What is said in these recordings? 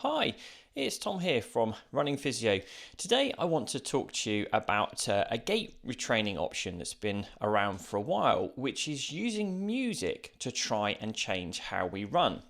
Hi, it's Tom here from Running Physio. Today I want to talk to you about a gait retraining option that's been around for a while, which is using music to try and change how we run.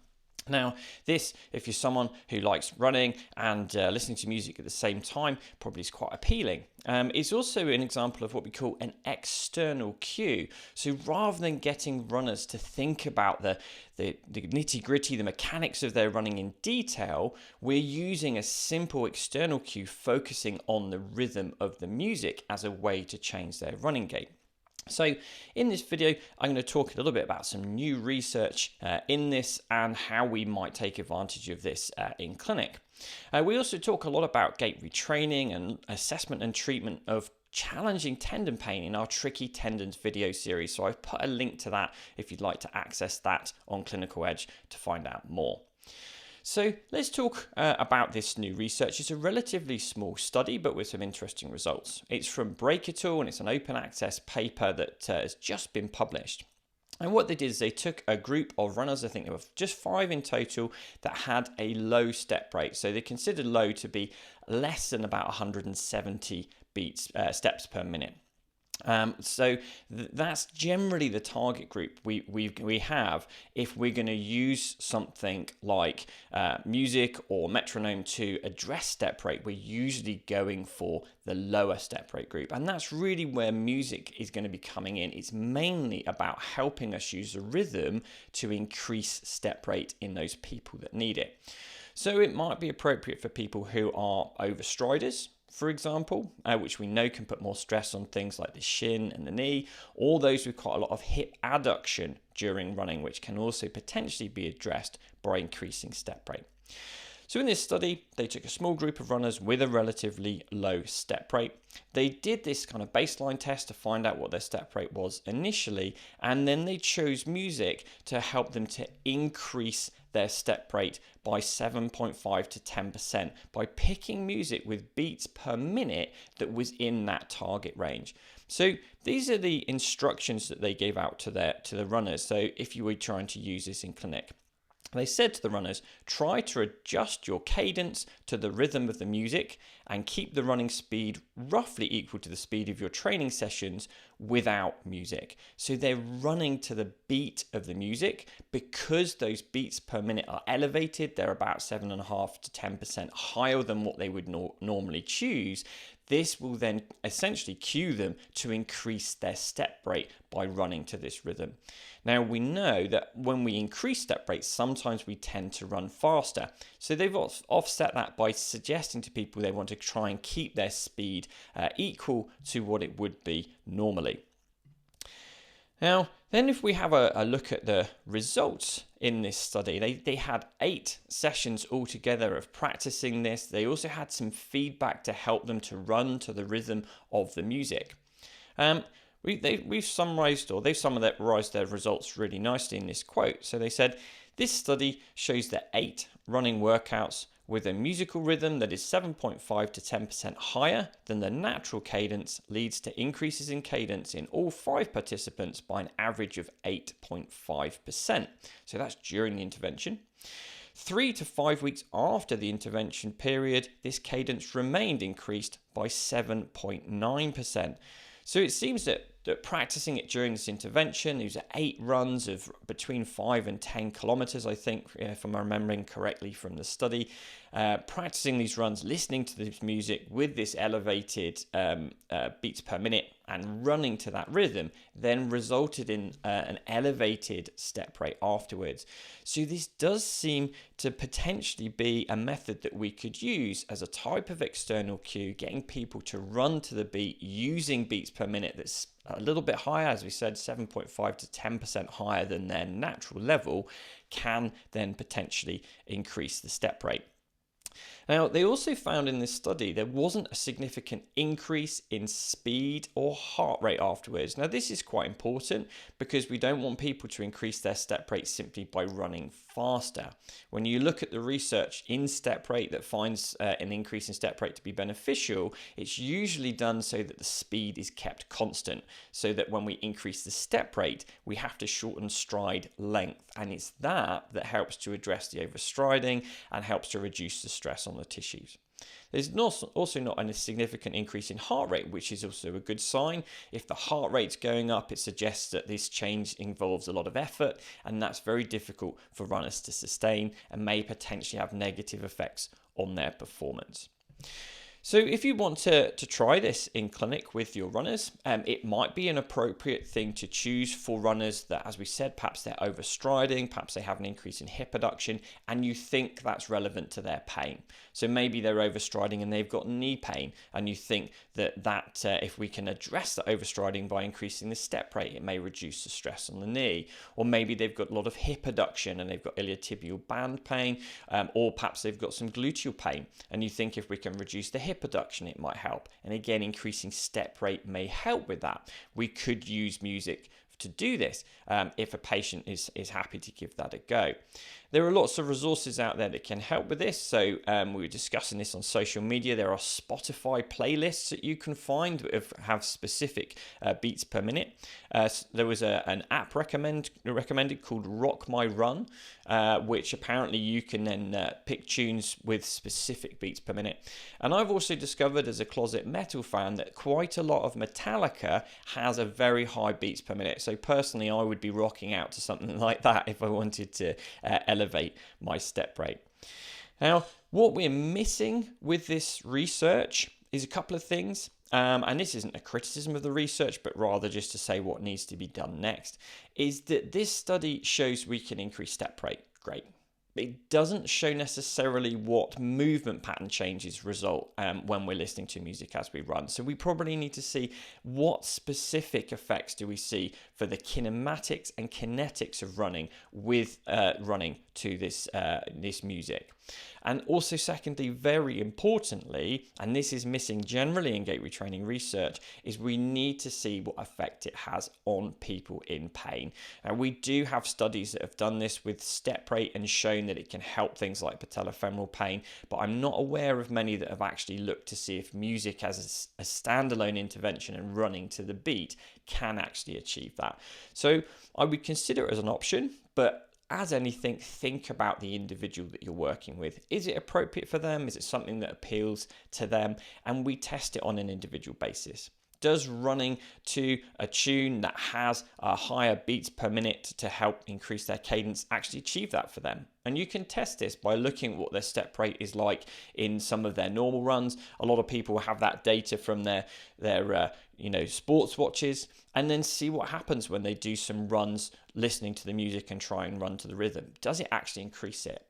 Now, this, if you're someone who likes running and listening to music at the same time, probably is quite appealing. It's also an example of what we call an external cue. So rather than getting runners to think about the nitty gritty, the mechanics of their running in detail, we're using a simple external cue focusing on the rhythm of the music as a way to change their running gait. So in this video, I'm going to talk a little bit about some new research in this and how we might take advantage of this in clinic. We also talk a lot about gait retraining and assessment and treatment of challenging tendon pain in our Tricky Tendons video series. So I've put a link to that if you'd like to access that on Clinical Edge to find out more. So let's talk about this new research. It's a relatively small study, but with some interesting results. It's from Break et al, and it's an open access paper that has just been published. And what they did is they took a group of runners, I think there were just 5 in total, that had a low step rate. So they considered low to be less than about 170 steps per minute. So that's generally the target group we have if we're going to use something like music or metronome to address step rate. We're usually going for the lower step rate group, and that's really where music is going to be coming in. It's mainly about helping us use the rhythm to increase step rate in those people that need it. So it might be appropriate for people who are overstriders, for example, which we know can put more stress on things like the shin and the knee, or those with quite a lot of hip adduction during running, which can also potentially be addressed by increasing step rate. So in this study, they took a small group of runners with a relatively low step rate. They did this kind of baseline test to find out what their step rate was initially, and then they chose music to help them to increase their step rate by 7.5 to 10% by picking music with beats per minute that was in that target range. So these are the instructions that they gave out to the runners. So if you were trying to use this in clinic, they said to the runners, try to adjust your cadence to the rhythm of the music and keep the running speed roughly equal to the speed of your training sessions without music. So they're running to the beat of the music. Because those beats per minute are elevated, they're about 7.5 to 10% higher than what they would normally choose. This will then essentially cue them to increase their step rate by running to this rhythm. Now we know that when we increase step rate, sometimes we tend to run faster. So they've offset that by suggesting to people they want to try and keep their speed equal to what it would be normally. Now, then if we have a look at the results in this study, they had 8 sessions altogether of practicing this. They also had some feedback to help them to run to the rhythm of the music. They've summarized their results really nicely in this quote. So they said, this study shows that 8 running workouts with a musical rhythm that is 7.5 to 10% higher than the natural cadence leads to increases in cadence in all 5 participants by an average of 8.5%. So that's during the intervention. 3 to 5 weeks after the intervention period, this cadence remained increased by 7.9%. So it seems that practicing it during this intervention, these are 8 runs of between 5 and 10 kilometers, I think, if I'm remembering correctly from the study. Practicing these runs, listening to this music with this elevated beats per minute and running to that rhythm then resulted in an elevated step rate afterwards. So this does seem to potentially be a method that we could use as a type of external cue, getting people to run to the beat using beats per minute that's a little bit higher, as we said, 7.5 to 10% higher than their natural level, can then potentially increase the step rate. Now, they also found in this study there wasn't a significant increase in speed or heart rate afterwards. Now, this is quite important because we don't want people to increase their step rate simply by running faster. When you look at the research in step rate that finds an increase in step rate to be beneficial, it's usually done so that the speed is kept constant, so that when we increase the step rate, we have to shorten stride length. And it's that helps to address the overstriding and helps to reduce the stress on the tissues. There's also not a significant increase in heart rate, which is also a good sign. If the heart rate's going up, it suggests that this change involves a lot of effort, and that's very difficult for runners to sustain and may potentially have negative effects on their performance. So if you want to try this in clinic with your runners, it might be an appropriate thing to choose for runners that, as we said, perhaps they're overstriding, perhaps they have an increase in hip adduction, and you think that's relevant to their pain. So maybe they're overstriding and they've got knee pain, and you think that if we can address the overstriding by increasing the step rate, it may reduce the stress on the knee. Or maybe they've got a lot of hip adduction and they've got iliotibial band pain, or perhaps they've got some gluteal pain, and you think if we can reduce the hip adduction, it might help. And again, increasing step rate may help with that. We could use music to do this if a patient is happy to give that a go. There are lots of resources out there that can help with this. So we were discussing this on social media. There are Spotify playlists that you can find that have specific beats per minute. There was an app recommended called Rock My Run, which apparently you can then pick tunes with specific beats per minute. And I've also discovered as a closet metal fan that quite a lot of Metallica has a very high beats per minute. So personally, I would be rocking out to something like that if I wanted to elevate my step rate. Now, what we're missing with this research is a couple of things. And this isn't a criticism of the research, but rather just to say what needs to be done next, is that this study shows we can increase step rate. Great. It doesn't show necessarily what movement pattern changes result when we're listening to music as we run. So we probably need to see what specific effects do we see for the kinematics and kinetics of running with running to this music. And also secondly, very importantly, and this is missing generally in gait retraining research, is we need to see what effect it has on people in pain. And we do have studies that have done this with step rate and shown that it can help things like patellofemoral pain, but I'm not aware of many that have actually looked to see if music as a standalone intervention and running to the beat can actually achieve that. So I would consider it as an option, but as anything, think about the individual that you're working with. Is it appropriate for them? Is it something that appeals to them? And we test it on an individual basis. Does running to a tune that has a higher beats per minute to help increase their cadence actually achieve that for them? And you can test this by looking at what their step rate is like in some of their normal runs. A lot of people have that data from their sports watches, and then see what happens when they do some runs listening to the music and try and run to the rhythm. Does it actually increase it?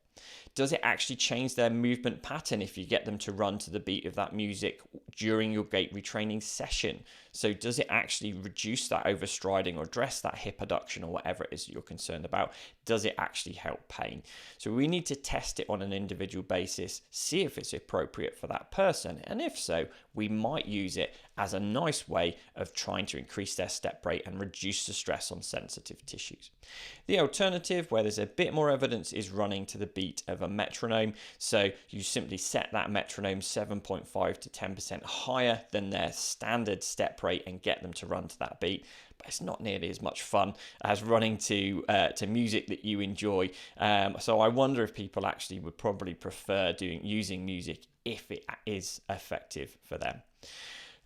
Does it actually change their movement pattern if you get them to run to the beat of that music during your gait retraining session? So does it actually reduce that overstriding or address that hip adduction or whatever it is that you're concerned about? Does it actually help pain? So we need to test it on an individual basis, see if it's appropriate for that person. And if so, we might use it as a nice way of trying to increase their step rate and reduce the stress on sensitive tissues. The alternative, where there's a bit more evidence, is running to the beat of a metronome. So you simply set that metronome 7.5 to 10% higher than their standard step rate and get them to run to that beat. But it's not nearly as much fun as running to music that you enjoy. So I wonder if people actually would probably prefer using music if it is effective for them.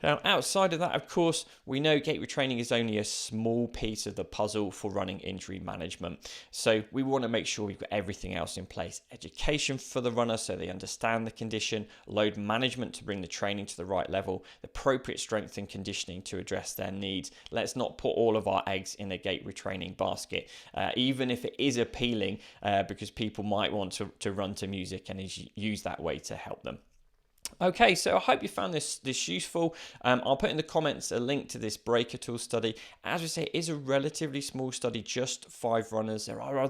Now, outside of that, of course, we know gait retraining is only a small piece of the puzzle for running injury management. So we want to make sure we've got everything else in place. Education for the runner so they understand the condition, load management to bring the training to the right level, appropriate strength and conditioning to address their needs. Let's not put all of our eggs in a gait retraining basket, even if it is appealing, because people might want to run to music and use that way to help them. Okay, so I hope you found this useful. I'll put in the comments a link to this breaker tool study. As we say, it is a relatively small study, just 5 runners. There are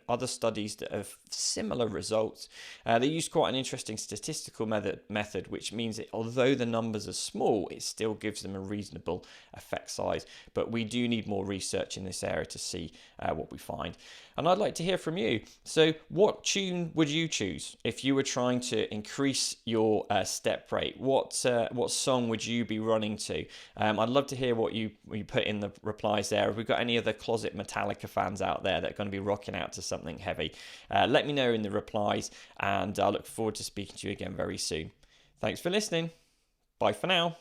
other studies that have similar results. They use quite an interesting statistical method, which means that although the numbers are small, it still gives them a reasonable effect size. But we do need more research in this area to see what we find. And I'd like to hear from you. So what tune would you choose if you were trying to increase your step rate? What song would you be running to? I'd love to hear what you put in the replies there. Have we got any other closet Metallica fans out there that are going to be rocking out to something heavy? Let me know in the replies, and I look forward to speaking to you again very soon. Thanks for listening. Bye for now.